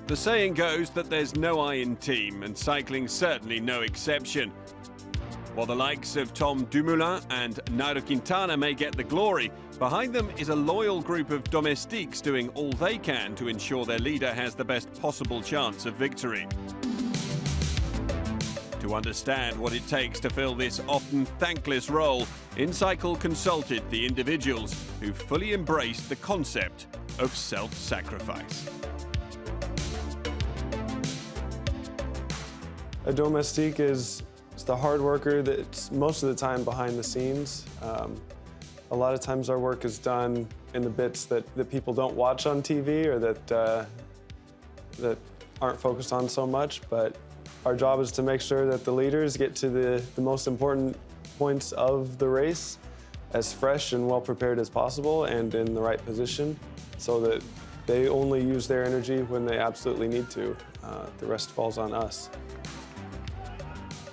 The saying goes that there's no I in team, and cycling's certainly no exception. While the likes of Tom Dumoulin and Nairo may get the glory, behind them is a loyal group of domestiques doing all they can to ensure their leader has the best possible chance of victory. To understand what it takes to fill this often thankless role, inCycle consulted the individuals who fully embraced the concept of self-sacrifice. A domestique is the hard worker that's most of the time behind the scenes. A lot of times our work is done in the bits that people don't watch on TV or that aren't focused on so much, but our job is to make sure that the leaders get to the most important points of the race as fresh and well prepared as possible and in the right position so that they only use their energy when they absolutely need to. The rest falls on us.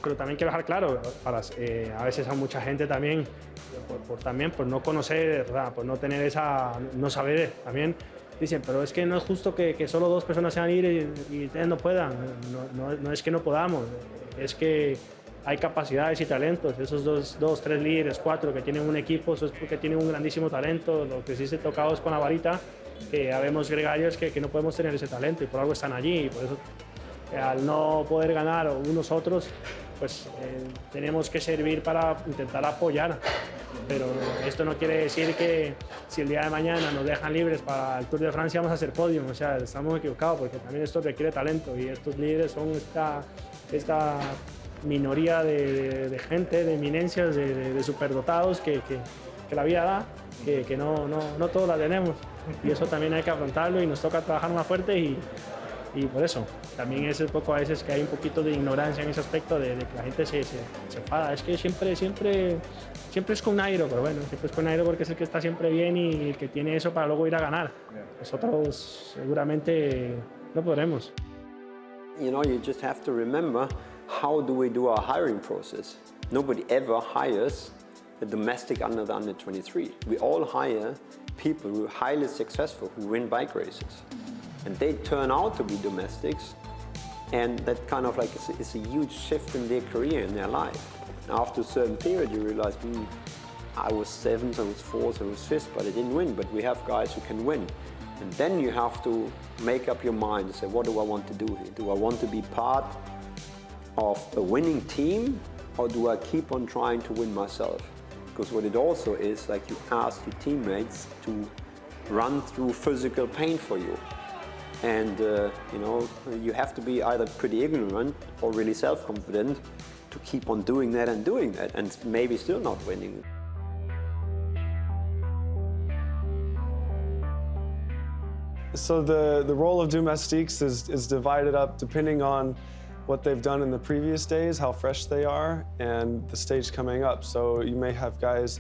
Pero también quiero dejar claro, a veces a mucha gente también, por no conocer, por no tener no saber, también dicen, pero es que no es justo que solo 2 personas se van a ir y ustedes no puedan. No es que no podamos, es que hay capacidades y talentos. Esos 2, 3 líderes, 4 que tienen un equipo, eso es porque tienen un grandísimo talento. Lo que sí se tocados con la varita, que habemos gregarios que no podemos tener ese talento y por algo están allí. Y por eso, al no poder ganar unos otros, pues tenemos que servir para intentar apoyar, pero esto no quiere decir que si el día de mañana nos dejan libres para el Tour de Francia vamos a hacer podio, o sea, estamos equivocados porque también esto requiere talento y estos líderes son esta minoría de gente, de eminencias, de superdotados que la vida da, que no todos la tenemos y eso también hay que afrontarlo y nos toca trabajar más fuerte y por eso también es un poco a veces que hay un poquito de ignorancia en ese aspecto de que la gente se enfada. Es que siempre es con Nairo, pero bueno, siempre es con Nairo porque es el que está siempre bien y el que tiene eso para luego ir a ganar. Nosotros seguramente no podremos. You know, you just have to remember, how do we do our hiring process? Nobody ever hires a domestic under the under 23. We all hire people who are highly successful, who win bike races. And they turn out to be domestics, and that kind of like is a huge shift in their career, in their life. And after a certain period, you realize, I was 7th, I was 4th, I was 5th, but I didn't win. But we have guys who can win. And then you have to make up your mind and say, what do I want to do here? Do I want to be part of a winning team, or do I keep on trying to win myself? Because what it also is, like, you ask your teammates to run through physical pain for you. And you know, you have to be either pretty ignorant or really self-confident to keep on doing that and maybe still not winning. So the role of domestiques is divided up depending on what they've done in the previous days, how fresh they are, and the stage coming up. So you may have guys,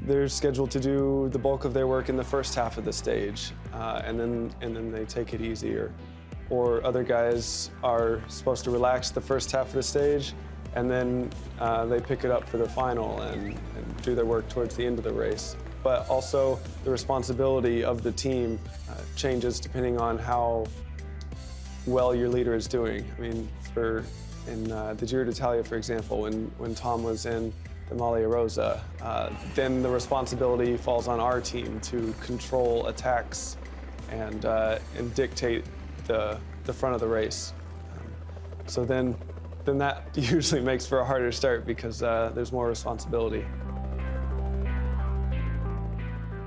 they're scheduled to do the bulk of their work in the first half of the stage, and then they take it easier. Or other guys are supposed to relax the first half of the stage, and then they pick it up for the final and do their work towards the end of the race. But also the responsibility of the team changes depending on how well your leader is doing. I mean, in the Giro d'Italia, for example, when Tom was in the Maglia Rosa, then the responsibility falls on our team to control attacks and dictate the front of the race. So then that usually makes for a harder start because there's more responsibility.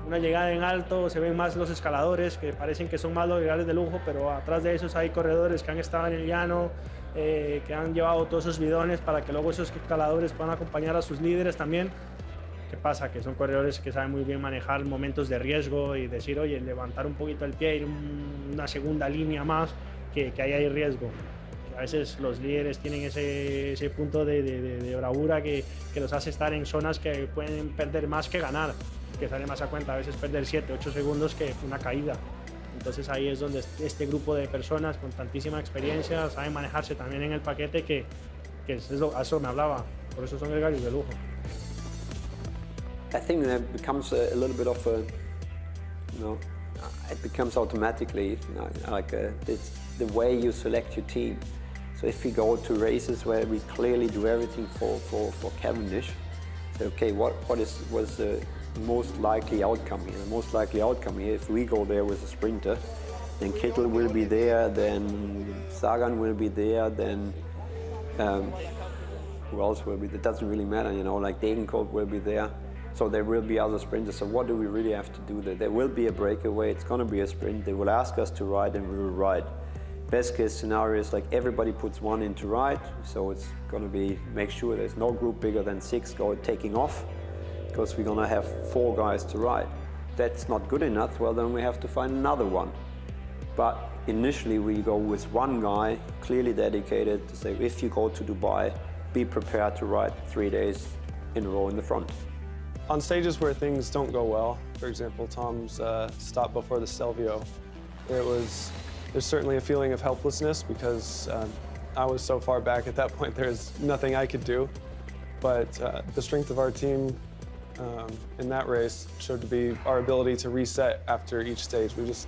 Una llegada en alto, se ven más los escaladores que parecen que son más los rivales de lujo, pero atrás de esos hay corredores que han estado en el llano, que han llevado todos esos bidones para que luego esos escaladores puedan acompañar a sus líderes también. ¿Qué pasa? Que son corredores que saben muy bien manejar momentos de riesgo y decir, oye, levantar un poquito el pie, ir una segunda línea más, que ahí hay riesgo. A veces los líderes tienen ese punto de bravura que los hace estar en zonas que pueden perder más que ganar, que sale más a cuenta a veces perder 7, 8 segundos que una caída. Entonces ahí es donde este grupo de personas con tantísima experiencia saben manejarse también en el paquete, que a eso me hablaba, por eso son gregarios de lujo. I think that becomes a little bit of a, it becomes automatically it's the way you select your team. So if we go to races where we clearly do everything for Cavendish, say, okay, what was the most likely outcome here? The most likely outcome here, if we go there with a sprinter, then Kittel will be there, then Sagan will be there, then who else will be there? It doesn't really matter, you know, like Degenkolb will be there. So there will be other sprinters. So what do we really have to do there? There will be a breakaway, it's going to be a sprint. They will ask us to ride and we will ride. Best case scenario is like everybody puts one in to ride. So it's going to be, make sure there's no group bigger than 6 taking off, because we're going to have 4 guys to ride. That's not good enough, well then we have to find another one. But initially we go with one guy, clearly dedicated, to say if you go to Dubai, be prepared to ride 3 days in a row in the front. On stages where things don't go well, for example, Tom's stop before the Stelvio, there's certainly a feeling of helplessness because I was so far back at that point, there's nothing I could do. But the strength of our team in that race showed to be our ability to reset after each stage. We just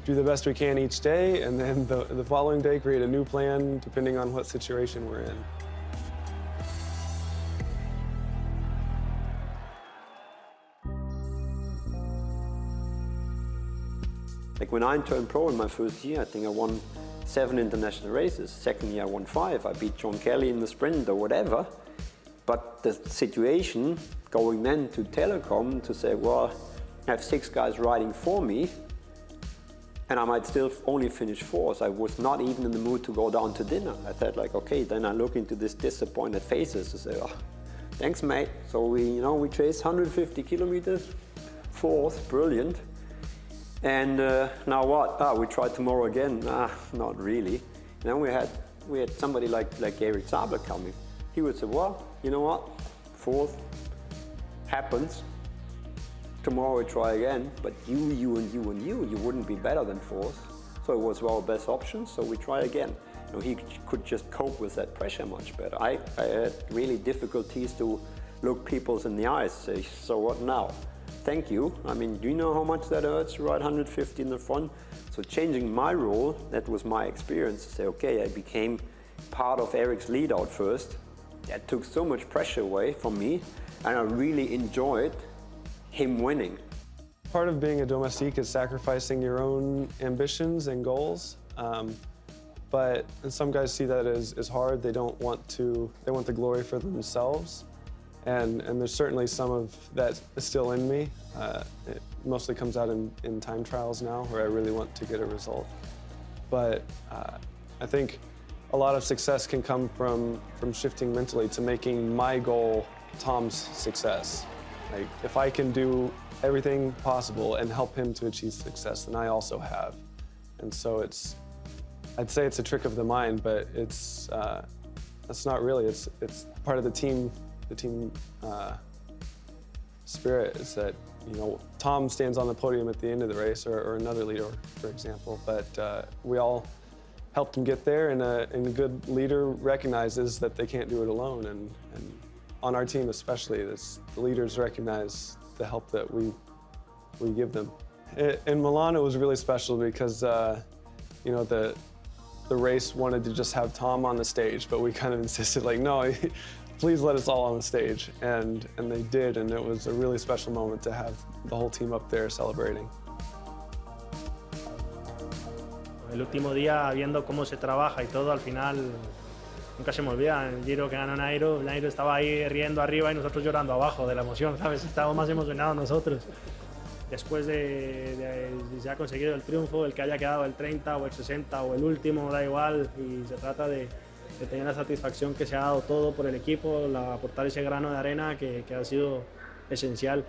do the best we can each day, and then the following day create a new plan depending on what situation we're in. Like when I turned pro in my first year, I think I won 7 international races. Second year I won 5. I beat John Kelly in the sprint or whatever. But the situation going then to Telecom to say, well, I have 6 guys riding for me and I might still only finish 4th. I was not even in the mood to go down to dinner. I thought like, okay, then I look into this disappointed faces to say, oh, thanks mate. So we chased 150 kilometers, 4th, brilliant. And now what? We try tomorrow again? Not really. And then we had somebody like Eric Zabler coming. He would say, well, you know what? 4th happens. Tomorrow we try again. But you wouldn't be better than 4th. So it was our best option. So we try again. You know, he could just cope with that pressure much better. I had really difficulties to look people in the eyes, say, so what now? Thank you. I mean, do you know how much that hurts to ride 150 in the front? So changing my role, that was my experience, to say, okay, I became part of Eric's lead out first. That took so much pressure away from me, and I really enjoyed him winning. Part of being a domestique is sacrificing your own ambitions and goals. But some guys see that as hard. They want the glory for themselves. And there's certainly some of that still in me. It mostly comes out in time trials now, where I really want to get a result. But I think a lot of success can come from shifting mentally to making my goal Tom's success. Like, if I can do everything possible and help him to achieve success, then I also have. And so I'd say it's a trick of the mind, but that's not really. It's part of the team spirit is that, you know, Tom stands on the podium at the end of the race, or another leader, for example, but we all helped him get there, and a good leader recognizes that they can't do it alone, and on our team especially, the leaders recognize the help that we give them. In Milan, it was really special because, you know, the race wanted to just have Tom on the stage, but we kind of insisted, like, no, please let us all on the stage, and they did, and it was a really special moment to have the whole team up there celebrating. El último día, viendo cómo se trabaja y todo, al final nunca se me olvida. En el Giro que ganó Nairo estaba ahí riendo arriba y nosotros llorando abajo de la emoción, ¿sabes? Estábamos más emocionados nosotros. Después de si se ha conseguido el triunfo, el que haya quedado el 30 o el 60 o el último, da igual, y se trata de tener la satisfacción que se ha dado todo por el equipo, aportar ese grano de arena que ha sido esencial.